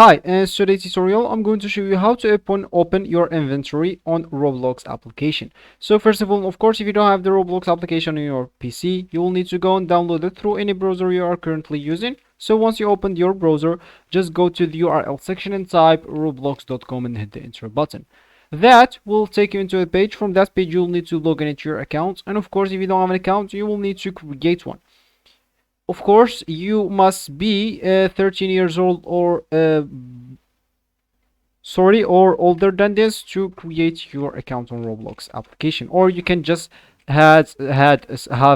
Hi, in today's tutorial, I'm going to show you how to open your inventory on Roblox application. So first of all, of course, if you don't have the Roblox application on your PC, you will need to go and download it through any browser you are currently using. So once you open your browser, just go to the URL section and type roblox.com and hit the enter button. That will take you into a page. From that page, you'll need to log in into your account. And of course, if you don't have an account, you will need to create one. Of course, you must be 13 years old or older than this to create your account on Roblox application, or you can just have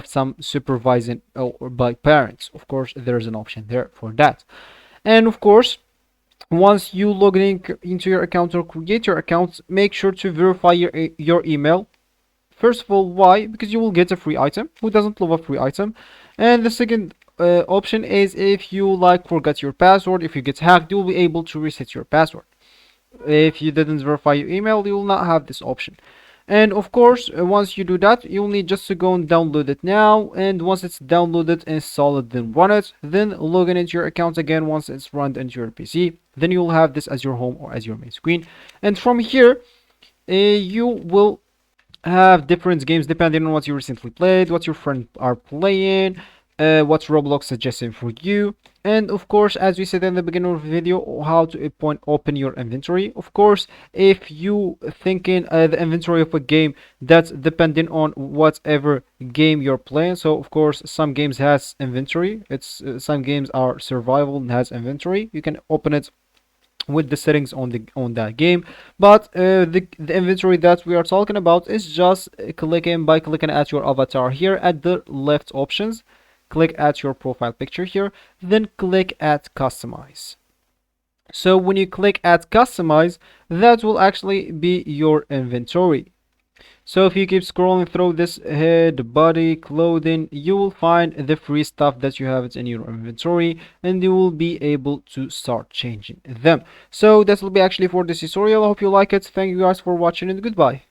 some supervising or by parents. Of course, there's an option there for that. And of course, once you log in into your account or create your account, make sure to verify your email. First of all, why? Because you will get a free item. Who doesn't love a free item? And the second option is if you forget your password, if you get hacked, you will be able to reset your password. If you didn't verify your email, you will not have this option. And of course, once you do that, you'll need just to go and download it now. And once it's downloaded, install it, then run it. Then log in into your account again once it's run into your PC. Then you'll have this as your home or as your main screen. And from here, you will have different games depending on what you recently played, what your friends are playing, what Roblox suggesting for you, and of course, as we said in the beginning of the video, how to open your inventory. Of course, if you thinking the inventory of a game, that's depending on whatever game you're playing. So of course, some games has inventory. It's some games are survival and has inventory. You can open it with the settings on that game, but the inventory that we are talking about is just clicking at your avatar here at the left options. Click at your profile picture here, then click at customize. So when you click at customize, that will actually be your inventory. So if you keep scrolling through this head, body, clothing, you will find the free stuff that you have in your inventory, and you will be able to start changing them. So that will be actually for this tutorial. I hope you like it. Thank you guys for watching, and goodbye.